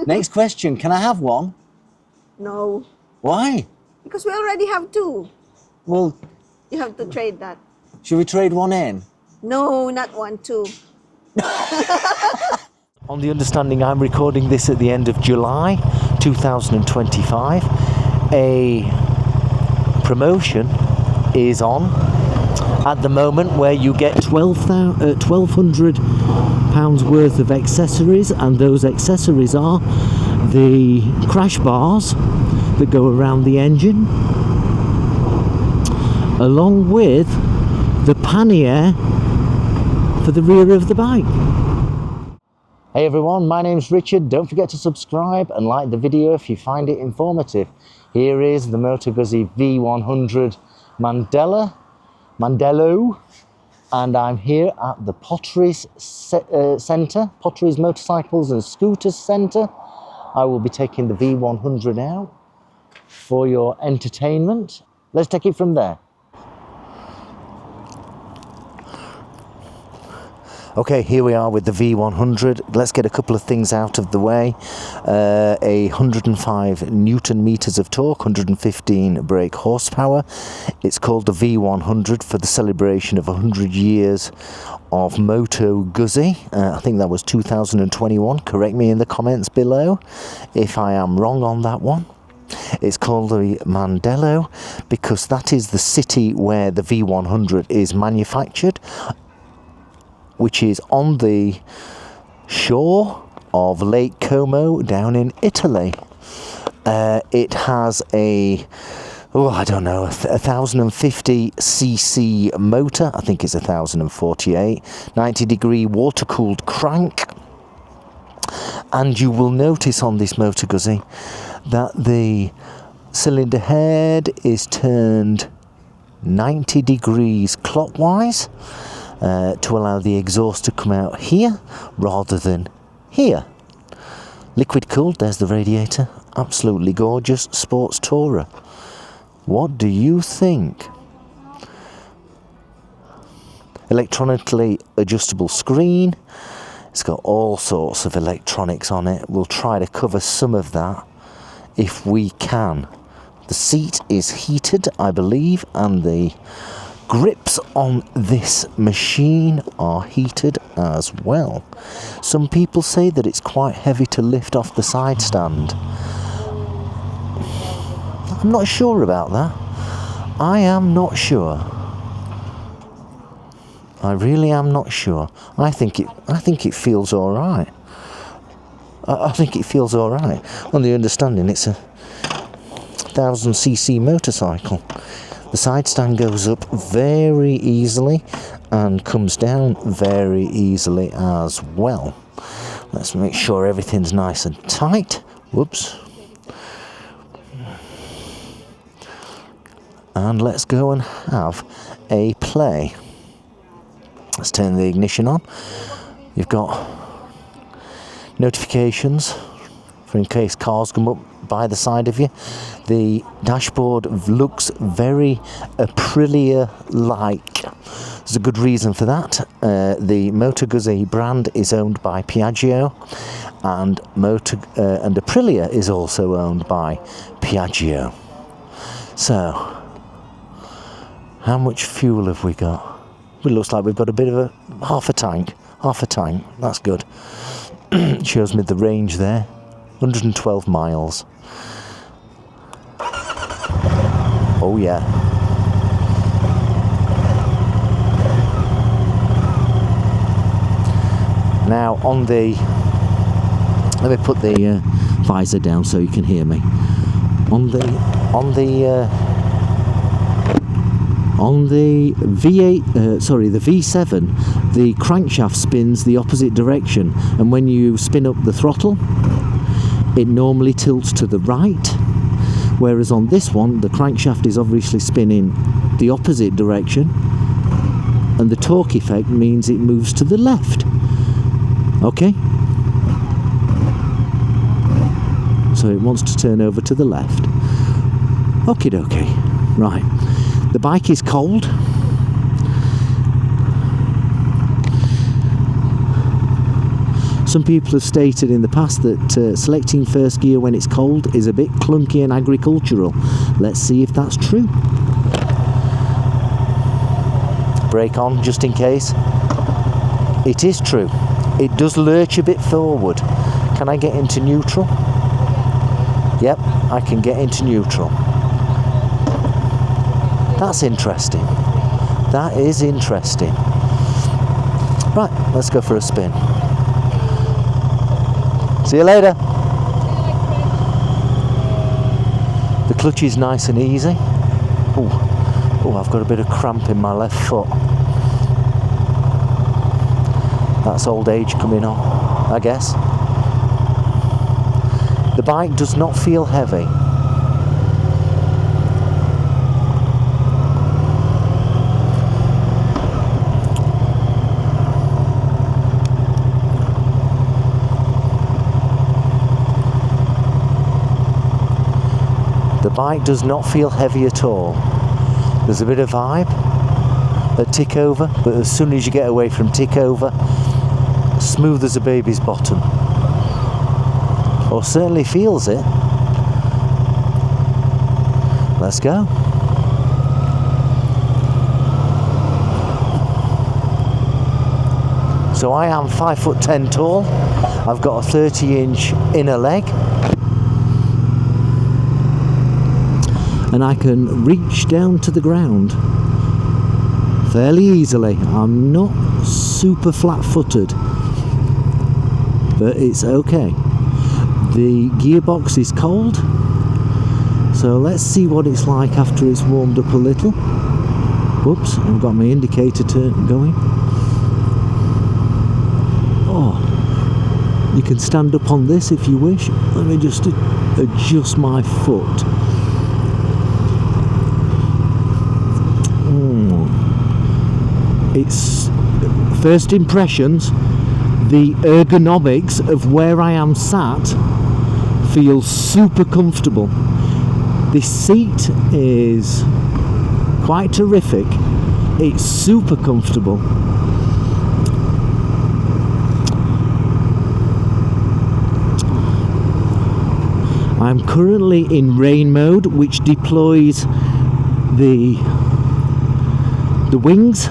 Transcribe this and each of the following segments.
Next question, can I have one? No, Why? because we already have two. Well, You have to trade that. should we trade one in? No, not one, two. On the understanding I'm recording this at the end of July 2025, a promotion is on at the moment where you get £1,200 worth of accessories, and those accessories are the crash bars that go around the engine, along with the pannier for the rear of the bike. Hey everyone, my name's Richard. Don't forget to subscribe and like the video if you find it informative. Here is the Moto Guzzi V100 Mandello, and I'm here at the Potteries Centre, Potteries Motorcycles and Scooters Centre. I will be taking the V100 out for your entertainment. Let's take it from there. Okay, here we are with the V100. Let's get a couple of things out of the way. 105 Newton meters of torque, 115 brake horsepower. It's called the V100 for the celebration of 100 years of Moto Guzzi. I think that was 2021. Correct me in the comments below if I am wrong on that one. It's called the Mandello because that is the city where the V100 is manufactured, which is on the shore of Lake Como down in Italy. It has a 1050cc motor. I think it's 1048, 90-degree water-cooled crank. And you will notice on this Moto Guzzi that the cylinder head is turned 90 degrees clockwise, to allow the exhaust to come out here rather than here. Liquid cooled, there's the radiator. Absolutely gorgeous sports tourer. What do you think? Electronically adjustable screen. It's got all sorts of electronics on it. We'll try to cover some of that if we can. The seat is heated, I believe, and the grips on this machine are heated as well. Some people say that it's quite heavy to lift off the side stand. I'm not sure about that. I am not sure. I really am not sure. I think it feels all right. I think it feels all right. On the understanding it's a 1000cc motorcycle. The side stand goes up very easily and comes down very easily as well. Let's make sure everything's nice and tight. Whoops. And let's go and have a play. Let's turn the ignition on. You've got notifications for in case cars come up by the side of you. The dashboard looks very Aprilia-like. There's a good reason for that. The Moto Guzzi brand is owned by Piaggio, and Aprilia is also owned by Piaggio. So, how much fuel have we got? It looks like we've got a bit of half a tank. That's good. Shows me the range there. 112 miles. Oh yeah. Now on the, let me put the visor down so you can hear me. On the V8, the V7, the crankshaft spins the opposite direction, and when you spin up the throttle, it normally tilts to the right. Whereas on this one, the crankshaft is obviously spinning the opposite direction, and the torque effect means it moves to the left. Okay? So it wants to turn over to the left. Okie dokie. Right. The bike is cold. So Some people have stated in the past that selecting first gear when it's cold is a bit clunky and agricultural. Let's see if that's true. Brake on just in case. It is true. It does lurch a bit forward. Can I get into neutral? Yep, I can get into neutral. That's interesting. That is interesting. Right, let's go for a spin. See you later. The clutch is nice and easy. Oh, I've got a bit of cramp in my left foot. That's old age coming on, I guess. The bike does not feel heavy. The bike does not feel heavy at all. There's a bit of vibe at tick over, but as soon as you get away from tick over, smooth as a baby's bottom. Or certainly feels it. Let's go. So I am 5'10" tall. I've got a 30-inch inner leg. And I can reach down to the ground fairly easily. I'm not super flat-footed, but it's okay. The gearbox is cold, so let's see what it's like after it's warmed up a little. Whoops, I've got my indicator going. Oh, you can stand up on this if you wish. Let me just adjust my foot. It's first impressions. The ergonomics of where I am sat feels super comfortable. This seat is quite terrific. It's super comfortable. I'm currently in rain mode, which deploys the wings.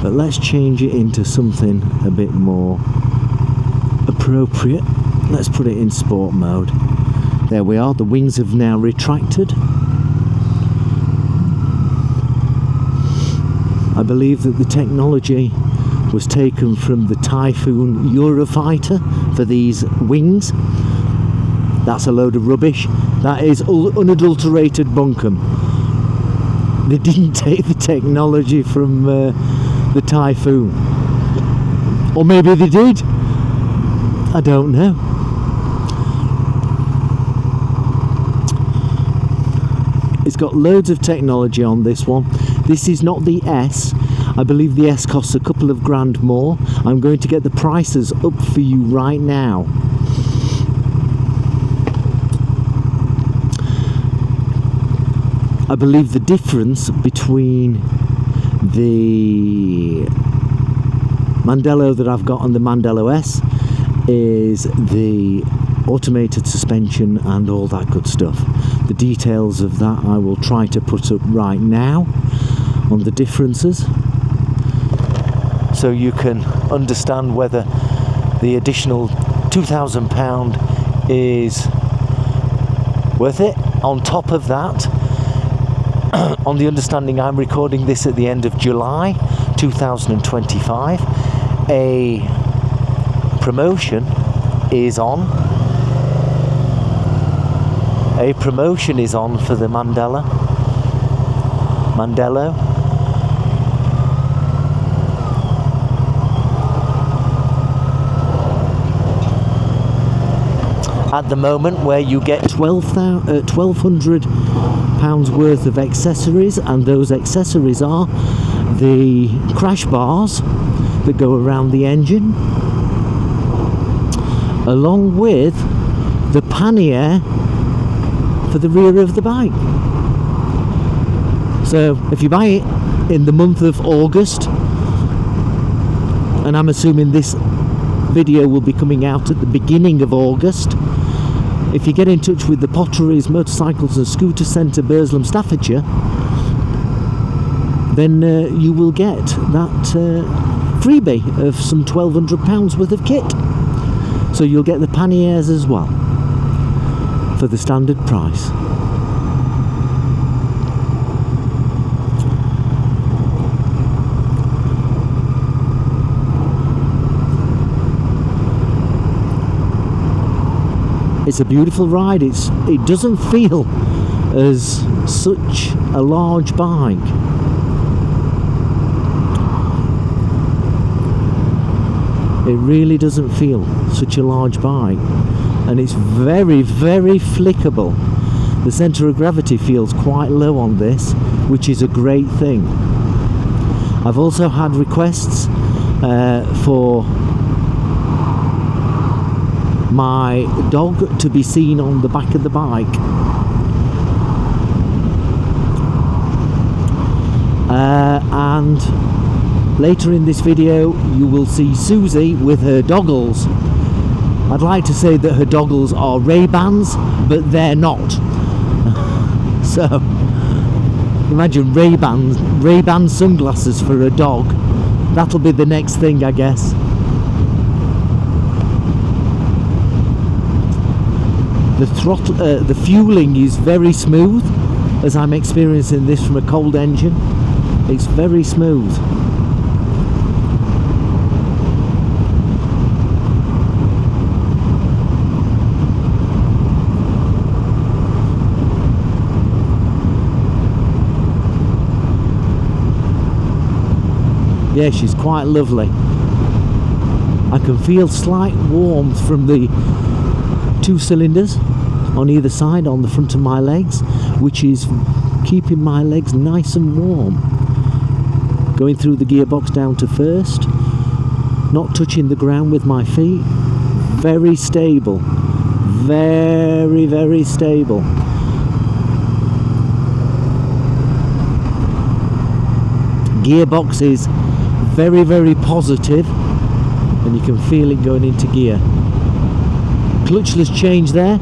But let's change it into something a bit more appropriate. Let's put it in sport mode. There we are, the wings have now retracted. I believe that the technology was taken from the Typhoon Eurofighter for these wings. That's a load of rubbish. That is unadulterated bunkum. They didn't take the technology from the Typhoon. Or maybe they did. I don't know. It's got loads of technology on this one. This is not the S. I believe the S costs a couple of grand more. I'm going to get the prices up for you right now. I believe the difference between the Mandello that I've got and the Mandello S is the automated suspension and all that good stuff. The details of that I will try to put up right now on the differences, so you can understand whether the additional £2,000 is worth it. On top of that, on the understanding I'm recording this at the end of July 2025, a promotion is on. A promotion is on for the Mandello. At the moment, where you get £1,200 worth of accessories, and those accessories are the crash bars that go around the engine, along with the pannier for the rear of the bike. So if you buy it in the month of August, and I'm assuming this video will be coming out at the beginning of August. If you get in touch with the Potteries Motorcycles and Scooter Centre, Burslem, Staffordshire, then you will get that freebie of some £1,200 worth of kit. So you'll get the Panniers as well for the standard price. It's a beautiful ride. It doesn't feel as such a large bike. It really doesn't feel such a large bike, and it's very, very flickable. The centre of gravity feels quite low on this, which is a great thing. I've also had requests for my dog to be seen on the back of the bike. And later in this video you will see Susie with her doggles. I'd like to say that her doggles are Ray-Bans, but they're not. So imagine Ray-Ban sunglasses for a dog. That'll be the next thing, I guess. The fueling is very smooth, as I'm experiencing this from a cold engine. It's very smooth. Yeah, she's quite lovely. I can feel slight warmth from the 2 cylinders on either side on the front of my legs, which is keeping my legs nice and warm. Going through the gearbox down to first, not touching the ground with my feet. Very stable, very, very stable. Gearbox is very, very positive, and you can feel it going into gear. Clutchless change there,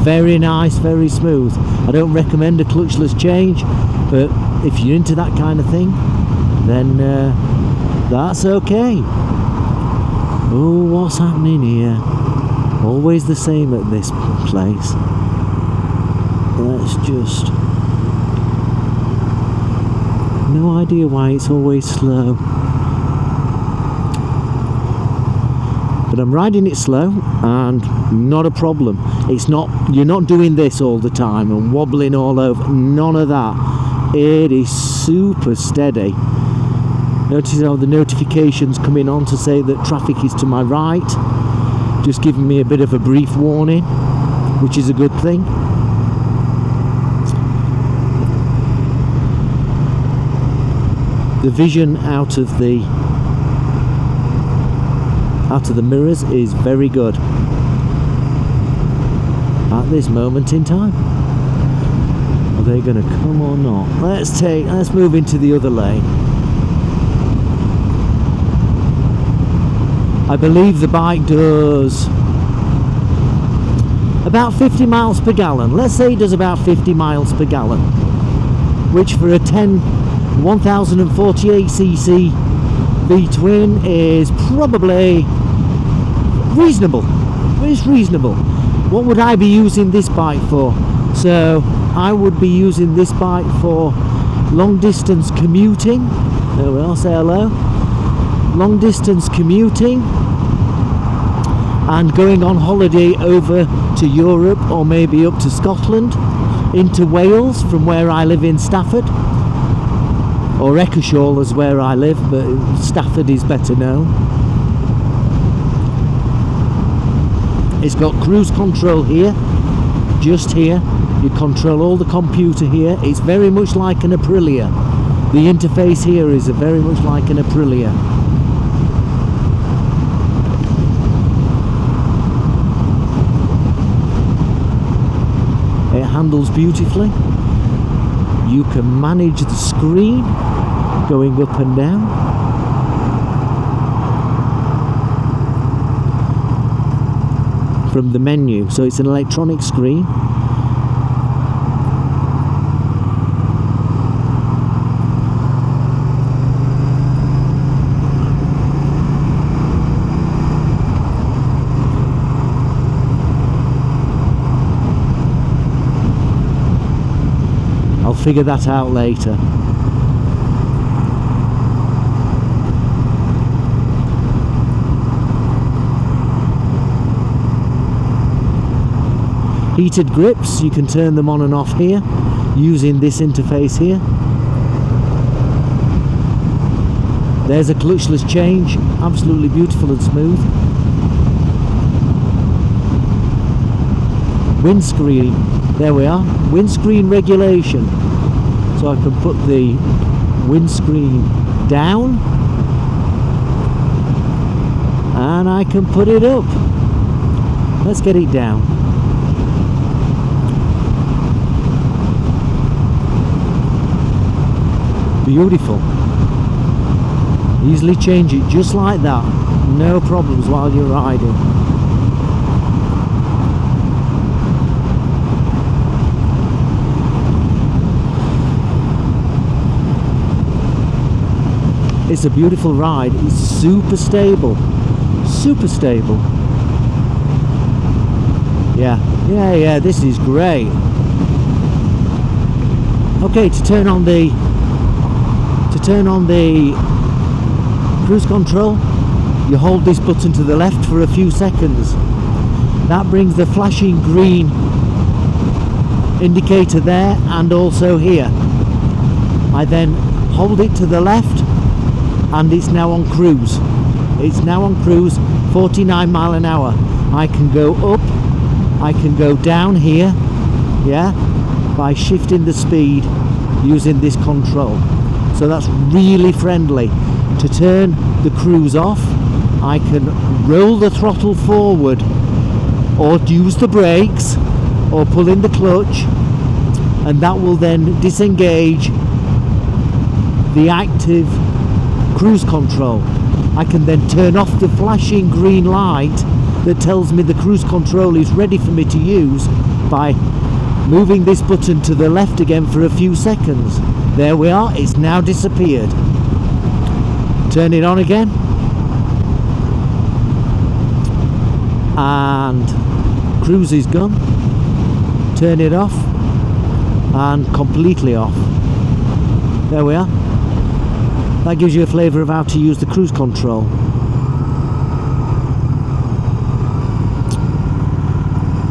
very nice, very smooth. I don't recommend a clutchless change, but if you're into that kind of thing, then that's okay. Oh, what's happening here? Always the same at this place. Let's just... no idea why it's always slow. But I'm riding it slow, and not a problem. It's not, you're not doing this all the time and wobbling all over. None of that. It is super steady. Notice how the notifications coming on to say that traffic is to my right, just giving me a bit of a brief warning, which is a good thing. The vision out of the mirrors is very good at this moment in time. Are they going to come or not? Let's move into the other lane. I believe the bike does about 50 miles per gallon. Let's say it does about 50 miles per gallon, which for a 1048cc V-twin is probably reasonable. It's reasonable. What would I be using this bike for? So I would be using this bike for long distance commuting. There we are, say hello. Long distance commuting and going on holiday over to Europe, or maybe up to Scotland, into Wales from where I live in Stafford, or Eccleshall is where I live, but Stafford is better known. It's got cruise control here, just here. You control all the computer here. It's very much like an Aprilia. The interface here is very much like an Aprilia. It handles beautifully. You can manage the screen going up and down. from the menu. So it's an electronic screen. I'll figure that out later. Heated grips, you can turn them on and off here using this interface here. There's a clutchless change, absolutely beautiful and smooth. Windscreen, there we are, windscreen regulation. So I can put the windscreen down and I can put it up. Let's get it down. Beautiful. Easily change it just like that, no problems while you're riding. It's a beautiful ride. It's super stable. Super stable. Yeah, this is great. Okay, to turn on the cruise control, you hold this button to the left for a few seconds. That brings the flashing green indicator there and also here. I then hold it to the left and it's now on cruise. It's now on cruise, 49 mile an hour. I can go up, I can go down here, yeah, by shifting the speed using this control. So that's really friendly. To turn the cruise off, I can roll the throttle forward or use the brakes or pull in the clutch, and that will then disengage the active cruise control. I can then turn off the flashing green light that tells me the cruise control is ready for me to use by moving this button to the left again for a few seconds. There we are, it's now disappeared. Turn it on again and cruise is gone. Turn it off and completely off. There we are. That gives you a flavour of how to use the cruise control.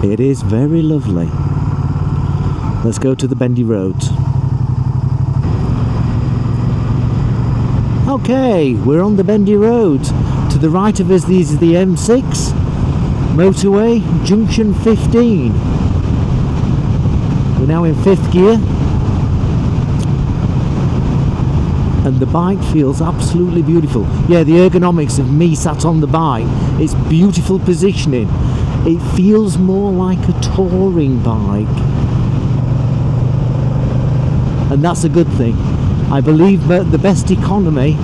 It is very lovely. Let's go to the bendy roads. Okay, we're on the bendy roads. To the right of us, this is the M6 motorway, junction 15. We're now in 5th gear. And the bike feels absolutely beautiful. Yeah, the ergonomics of me sat on the bike, it's beautiful positioning. It feels more like a touring bike. And that's a good thing. I believe that the best economy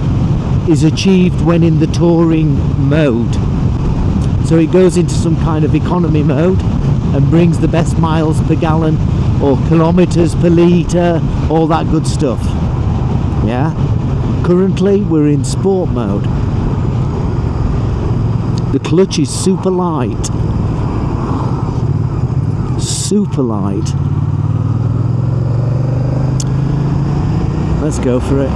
is achieved when in the touring mode. So it goes into some kind of economy mode and brings the best miles per gallon or kilometers per litre, all that good stuff. Yeah, currently we're in sport mode. The clutch is super light. Super light. Let's go for it.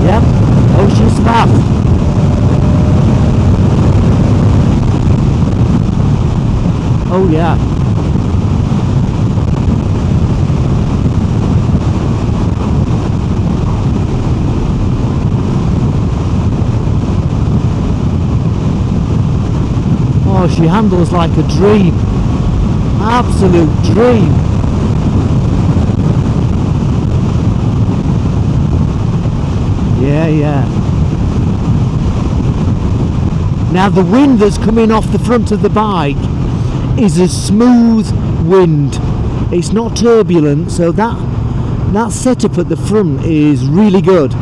Yep, ocean's fast. Oh yeah. Oh, she handles like a dream. Absolute dream. Yeah. Now the wind that's coming off the front of the bike is a smooth wind. It's not turbulent, so that setup at the front is really good.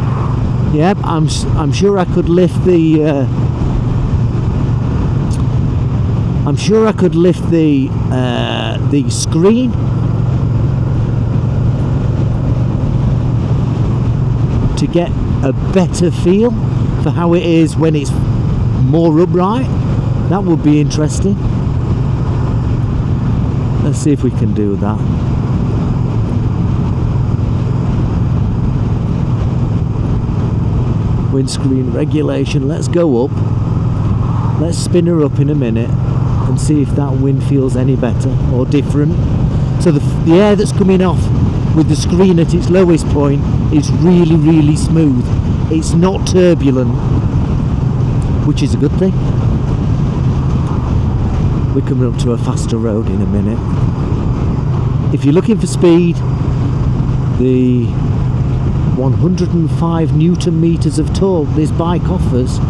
Yep, I'm sure I could lift the. I'm sure I could lift the screen. To get a better feel for how it is when it's more upright. That would be interesting. Let's see if we can do that. Windscreen regulation, let's go up. Let's spin her up in a minute and see if that wind feels any better or different. So the air that's coming off with the screen at its lowest point is really, really smooth. It's not turbulent, which is a good thing. We're coming up to a faster road in a minute. If you're looking for speed, the 105 Newton meters of torque this bike offers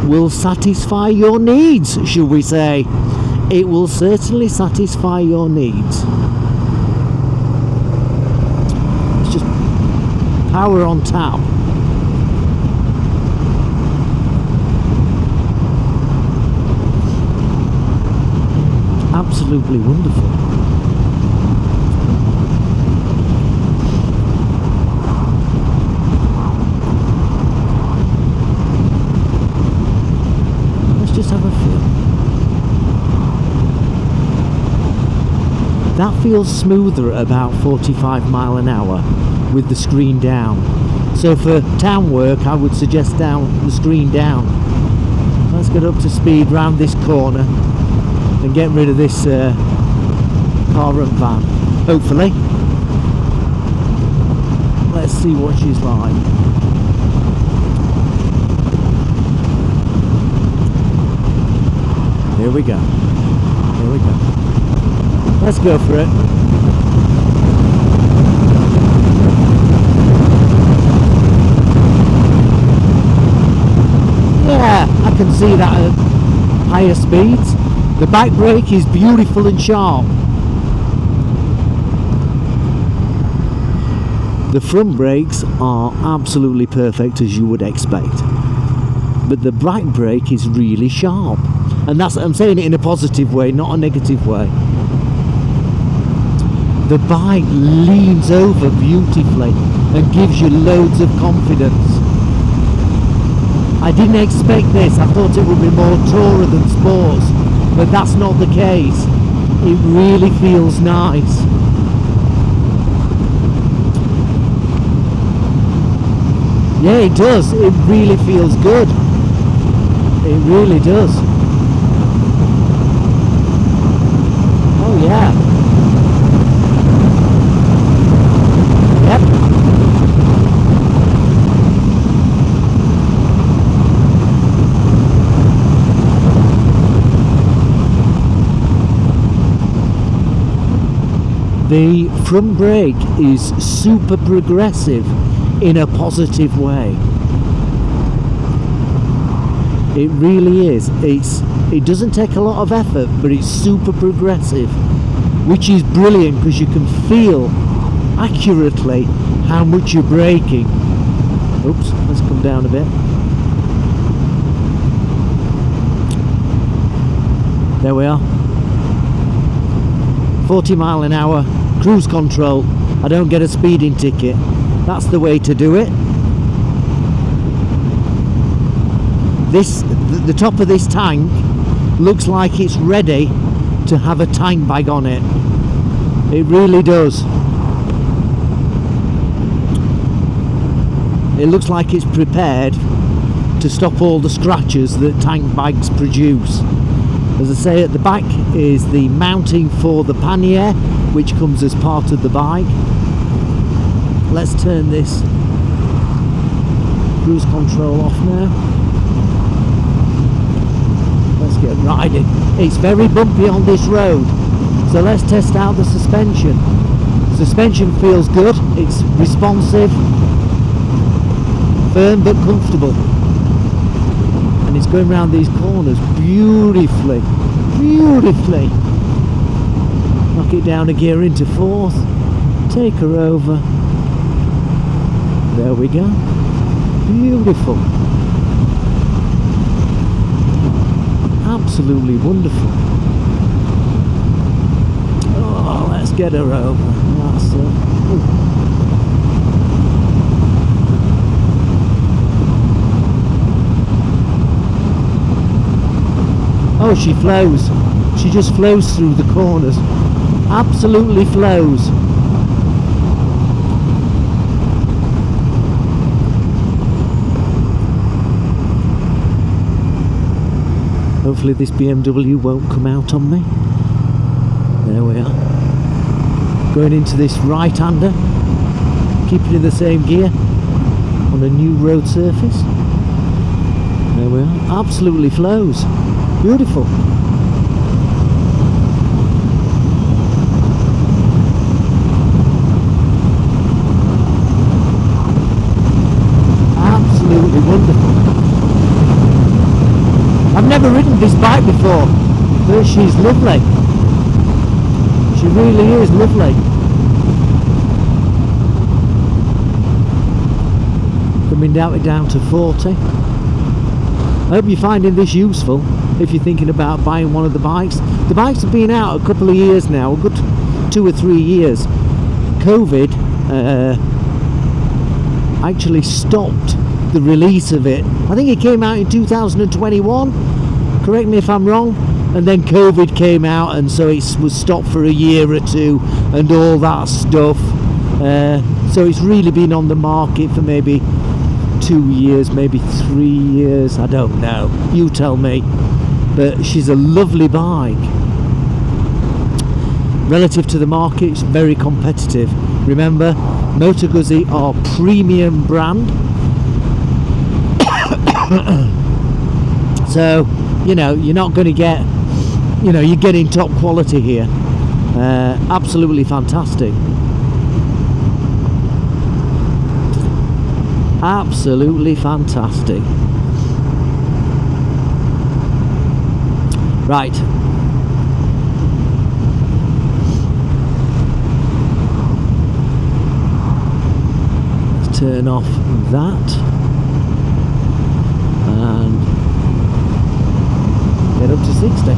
will satisfy your needs, shall we say. It will certainly satisfy your needs. It's just power on tap. Absolutely wonderful. Just have a feel. That feels smoother at about 45 mile an hour with the screen down. So for town work I would suggest the screen down. Let's get up to speed round this corner and get rid of this car and van, hopefully. Let's see what she's like. Here we go. Here we go. Let's go for it. Yeah, I can see that at higher speeds. The back brake is beautiful and sharp. The front brakes are absolutely perfect, as you would expect. But the back brake is really sharp. And I'm saying it in a positive way, not a negative way. The bike leans over beautifully and gives you loads of confidence. I didn't expect this. I thought it would be more tourer than sports, but that's not the case. It really feels nice. Yeah, it does. It really feels good. It really does. Oh yeah. Yep. The front brake is super progressive in a positive way. It really is. It doesn't take a lot of effort, but it's super progressive, which is brilliant because you can feel accurately how much you're braking. Oops, let's come down a bit. There we are. 40 mile an hour, cruise control. I don't get a speeding ticket. That's the way to do it. The top of this tank looks like it's ready to have a tank bag on it. It really does. It looks like it's prepared to stop all the scratches that tank bags produce. As I say, at the back is the mounting for the pannier, which comes as part of the bike. Let's turn this cruise control off now. Let's get riding. It's very bumpy on this road, so let's test out the suspension. Suspension feels good. It's responsive, firm but comfortable, and it's going around these corners beautifully. Knock it down a gear into fourth, take her over. There we go. Beautiful. Absolutely wonderful. Oh, let's get her over. That's it. Oh, she flows. She just flows through the corners. Absolutely flows. Hopefully this BMW won't come out on me. There we are. Going into this right-hander. Keeping in the same gear. On a new road surface. There we are. Absolutely flows. Beautiful. Absolutely wonderful. I've never ridden this bike before, but she's lovely. She really is lovely. Coming down to 40. I hope you're finding this useful if you're thinking about buying one of the bikes. The bikes have been out a couple of years now, a good 2 or 3 years. COVID actually stopped the release of it. I think it came out in 2021, correct me if I'm wrong, and then COVID came out, and so it was stopped for a year or two and all that stuff. So it's really been on the market for maybe 2 years, maybe 3 years, I don't know, you tell me. But she's a lovely bike. Relative to the market, it's very competitive. Remember, Moto Guzzi are premium brand. So, you know, you're not going to get, you know, you're getting top quality here. Absolutely fantastic. Absolutely fantastic. Right. Let's turn off that. And get up to 60.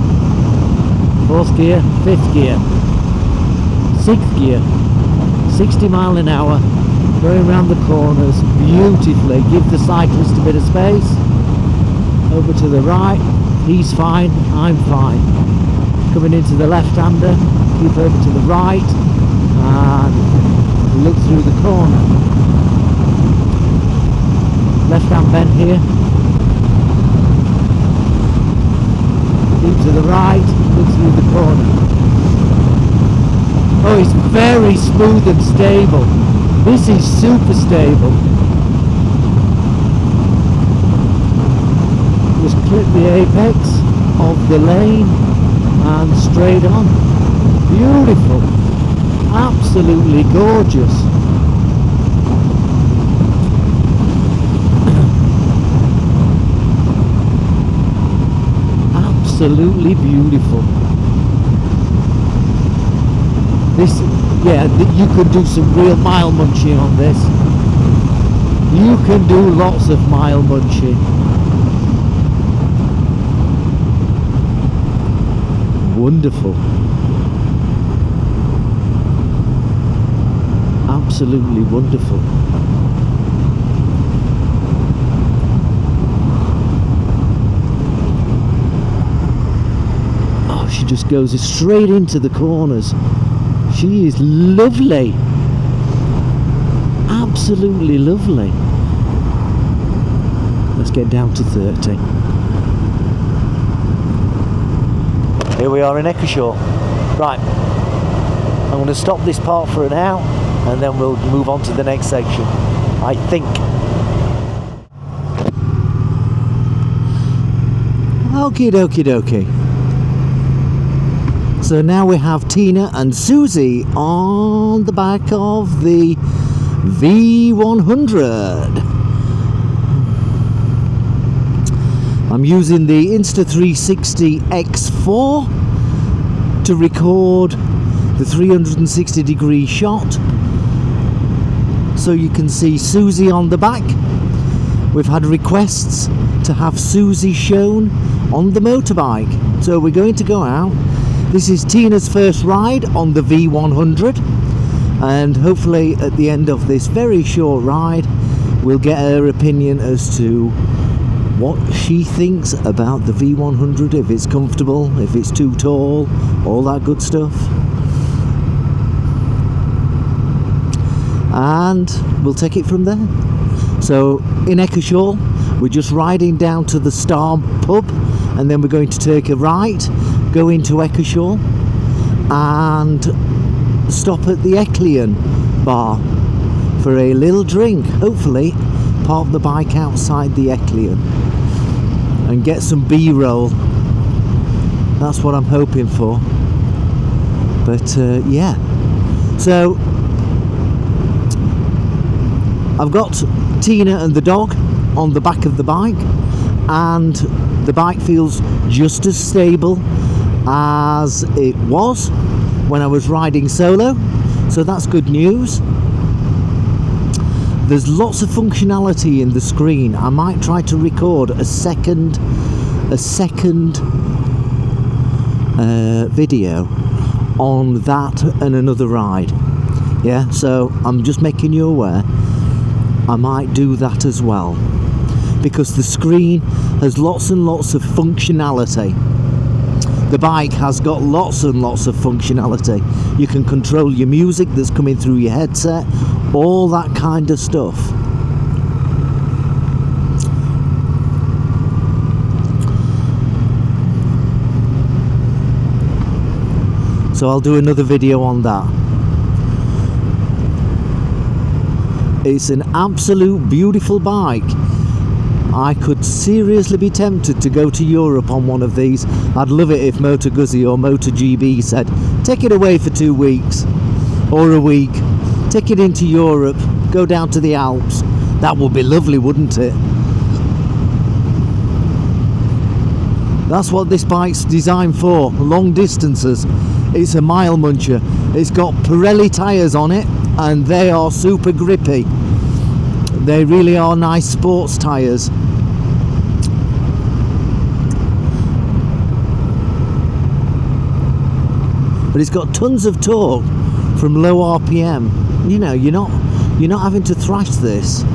4th gear, 5th gear, 6th gear, 60 mile an hour, going around the corners beautifully. Give the cyclist a bit of space. Over to the right, he's fine, I'm fine. Coming into the left-hander, keep over to the right and look through the corner. Left-hand bend here. Keep to the right, look through the corner. Oh, it's very smooth and stable. This is super stable. Just clip the apex of the lane and straight on. Beautiful. Absolutely gorgeous. Absolutely beautiful. This, yeah, you could do some real mile munching on this. You can do lots of mile munching. Wonderful. Absolutely wonderful. Oh, she just goes straight into the corners. She is lovely. Absolutely lovely. Let's get down to 30. Here we are in Eccleshaw. Right, I'm going to stop this part for now and then we'll move on to the next section, I think. Okie dokie dokie. So now we have Tina and Susie on the back of the V100. I'm using the Insta360 X4 to record the 360 degree shot. So you can see Susie on the back we've had requests to have Susie shown on the motorbike. So we're going to go out. This is Tina's first ride on the V100, and hopefully at the end of this very short ride we'll get her opinion as to what she thinks about the V100, if it's comfortable, if it's too tall, all that good stuff. And we'll take it from there. So in Eccleshall, we're just riding down to the Star pub, and then we're going to take a right, go into Eccleshall and stop at the Ecclean bar for a little drink. Hopefully park the bike outside the Ecclean and get some B-roll. That's what I'm hoping for. But yeah, so I've got Tina and the dog on the back of the bike, and the bike feels just as stable as it was when I was riding solo, so that's good news. There's lots of functionality in the screen. I might try to record a second video on that and another ride. Yeah, so I'm just making you aware. I might do that as well, because the screen has lots and lots of functionality. The bike has got lots and lots of functionality. You can control your music that's coming through your headset, all that kind of stuff. So I'll do another video on that. It's an absolute beautiful bike. I could seriously be tempted to go to Europe on one of these. I'd love it if Moto Guzzi or MotoGB said, take it away for 2 weeks or a week, take it into Europe, go down to the Alps. That would be lovely, wouldn't it? That's what this bike's designed for, long distances. It's a mile muncher. It's got Pirelli tyres on it, and they are super grippy. They really are nice sports tyres. But it's got tons of torque from low RPM. You know, you're not having to thrash this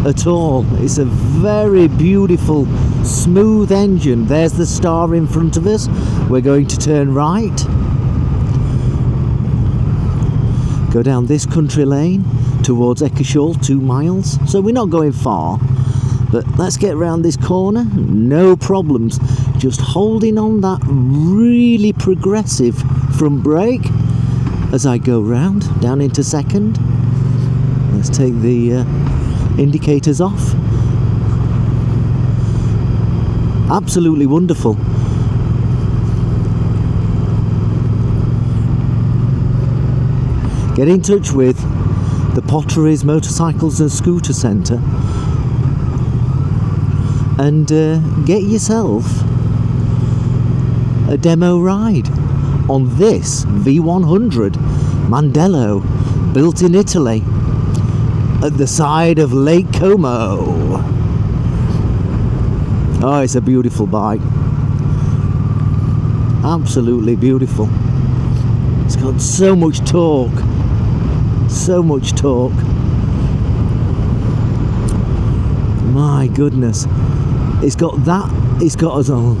at all. It's a very beautiful, smooth engine. There's the Star in front of us. We're going to turn right, go down this country lane towards Eccleshall, 2 miles. So we're not going far, but let's get around this corner, no problems. Just holding on that really progressive front brake as I go round down into second. Let's take the indicators off. Absolutely wonderful. Get in touch with the Potteries Motorcycles and Scooter Centre and get yourself a demo ride on this V100 Mandello, built in Italy at the side of Lake Como. Oh, it's a beautiful bike. Absolutely beautiful. It's got so much torque. So much torque. My goodness. It's got that,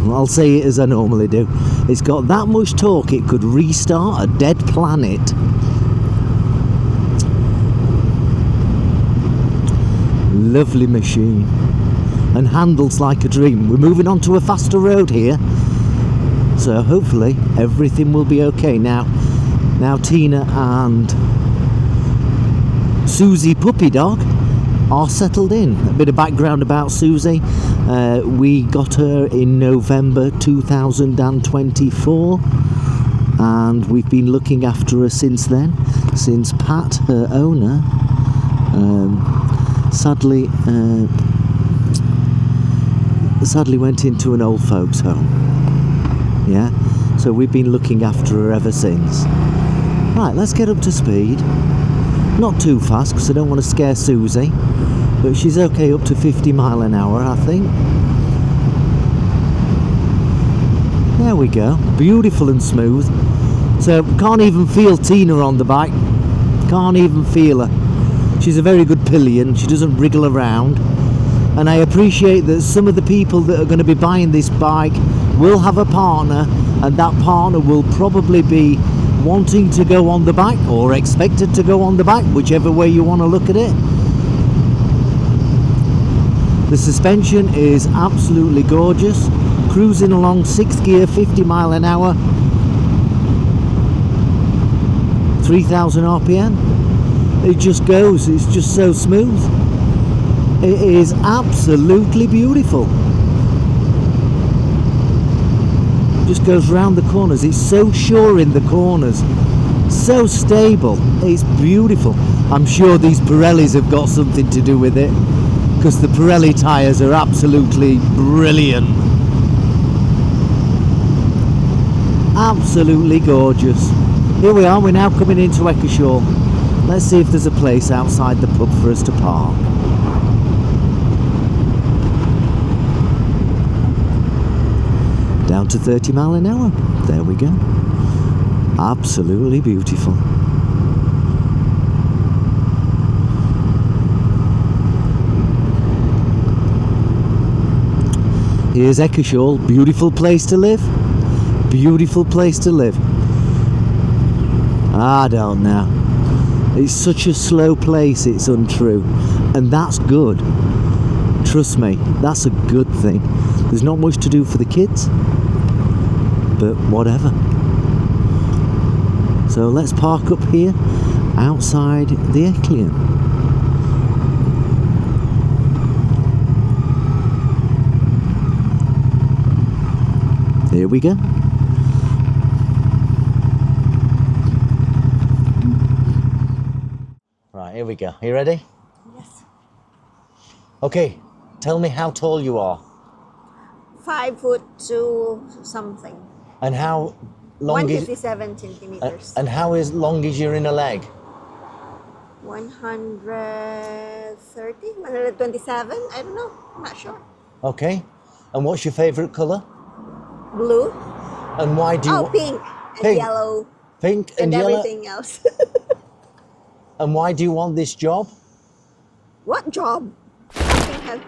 I'll say it as I normally do. It's got that much torque it could restart a dead planet. Lovely machine. And handles like a dream. We're moving on to a faster road here, so hopefully everything will be okay. Now Tina and Susie puppy dog are settled in. A bit of background about Susie. We got her in November 2024, and we've been looking after her since then, since Pat, her owner, sadly went into an old folks home. Yeah, so we've been looking after her ever since. Right, let's get up to speed. Not too fast, because I don't want to scare Susie. but she's okay up to 50 mile an hour, I think. There we go, beautiful and smooth. So can't even feel Tina on the bike, can't even feel her. She's a very good pillion, she doesn't wriggle around. And I appreciate that some of the people that are going to be buying this bike will have a partner, and that partner will probably be wanting to go on the bike or expected to go on the bike, whichever way you want to look at it. The suspension is absolutely gorgeous, cruising along 6th gear, 50 mile an hour, 3000 RPM. It just goes, it's just so smooth. It is absolutely beautiful. Just goes round the corners. It's so sure in the corners, so stable. It's beautiful. I'm sure these Pirellis have got something to do with it, because the Pirelli tyres are absolutely brilliant. Absolutely gorgeous. Here we are, we're now coming into Eccleshall. Let's see if there's a place outside the pub for us to park. Down to 30 mile an hour. There we go. Absolutely beautiful. Here's Eccleshall. Beautiful place to live. Beautiful place to live. I don't know. It's such a slow place, it's untrue. And that's good. Trust me, that's a good thing. There's not much to do for the kids, but whatever. So let's park up here outside the Eccleston. Here we go. Right, here we go. Are you ready? Yes. Okay, tell me how tall you are. 5'2" something. And how long is 157 centimeters. and how is long is your inner leg? 130, 127. I don't know. I'm not sure. Okay. And what's your favourite colour? Blue. And why do you Pink and Pink. yellow pink and and yellow? everything else. And why do you want this job? What job? Something has-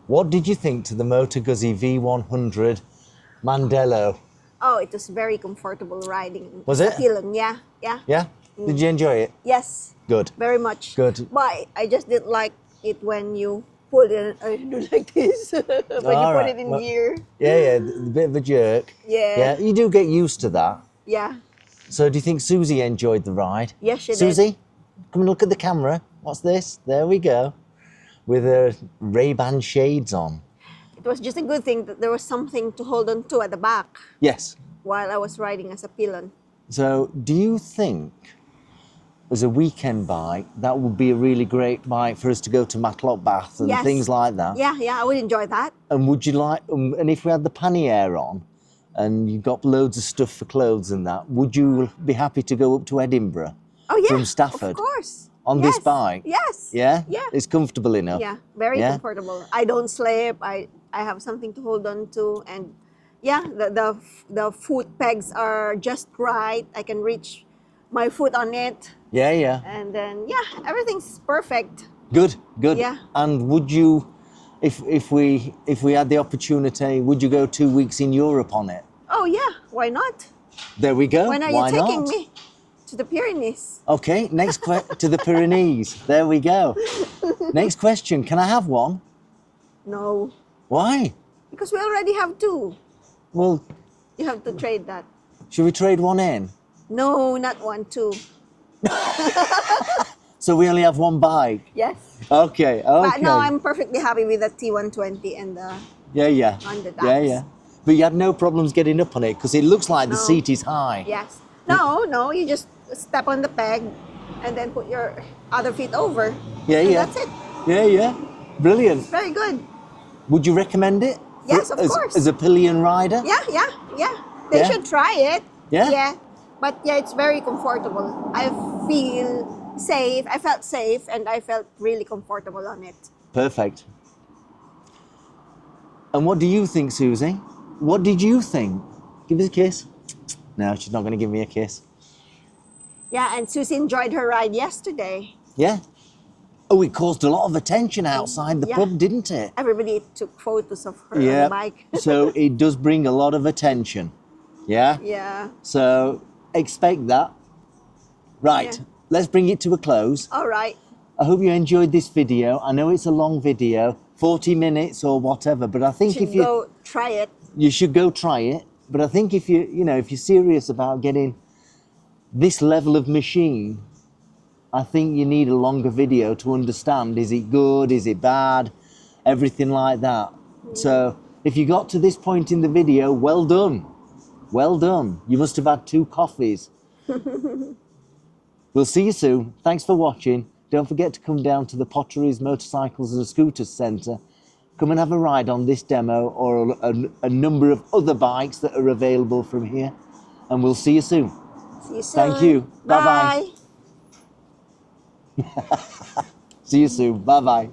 What did you think to the Moto Guzzi V100 Mandello? Oh, it was very comfortable riding. Was it? Feeling, yeah, yeah. Yeah? Did you enjoy it? Yes, Good. very much. Good. But I just didn't like it when you put it, I do like this, when you put Alright, it in well- gear. Yeah, a bit of a jerk. Yeah. Yeah, you do get used to that. Yeah. So do you think Susie enjoyed the ride? Yes, she did. Susie, come and look at the camera. What's this? There we go. With her Ray-Ban shades on. It was just a good thing that there was something to hold on to at the back Yes. while I was riding as a pillion. So do you think, as a weekend bike, that would be a really great bike for us to go to Matlock Bath and Yes. things like that? Yeah, yeah, I would enjoy that. And would you like, and if we had the Pannier on, and you got loads of stuff for clothes and that, would you be happy to go up to Edinburgh Oh yeah, from Stafford of course. on Yes, this bike? Yes. Yeah? Yeah. It's comfortable enough? Yeah, very Yeah? comfortable. I don't slip. I have something to hold on to, and yeah, the foot pegs are just right. I can reach my foot on it, Yeah, yeah. and then yeah, everything's perfect. Good, good. Yeah. And would you, if we had the opportunity, would you go 2 weeks in Europe on it? Oh yeah, why not? There we go. When are Why you taking not? me to the Pyrenees? Okay, next to the Pyrenees. There we go. Next question. Can I have one? No, Why? because we already have two. Well, You have to trade that. should we trade one in? No, not one, two. So we only have one bike. Yes. Okay, okay. But no, I'm perfectly happy with the T120 and the Yeah, yeah. on the Yeah, docks. yeah. But you had no problems getting up on it because it looks like the No. seat is high. yes. No, you just step on the peg and then put your other feet over. Yeah, And yeah. that's it. Yeah, yeah. Brilliant. Very good. Would you recommend it? Yes, of course. As a pillion rider? Yeah. They Yeah? should try it. Yeah? Yeah. But yeah, it's very comfortable. I feel safe. I felt safe and I felt really comfortable on it. Perfect. And what do you think, Susie? What did you think? Give us a kiss. No, she's not going to give me a kiss. Yeah, and Susie enjoyed her ride yesterday. Yeah? Oh, it caused a lot of attention outside the Yeah. pub, didn't it? Everybody took photos of her on Yeah. the bike. So it does bring a lot of attention. Yeah? Yeah. So expect that. Right, Yeah. let's bring it to a close. All right. I hope you enjoyed this video. I know it's a long video, 40 minutes or whatever, but I think Should if you go try it. you should go try it. But I think if if you're serious about getting this level of machine, I think you need a longer video to understand, is it good, is it bad, everything like that. So if you got to this point in the video, well done. Well done. You must have had 2 coffees. We'll see you soon. Thanks for watching. Don't forget to come down to the Potteries Motorcycles and Scooters Centre. Come and have a ride on this demo or a number of other bikes that are available from here. And we'll see you soon. See you soon. Thank you. Bye-bye. Bye. See you soon. Bye-bye.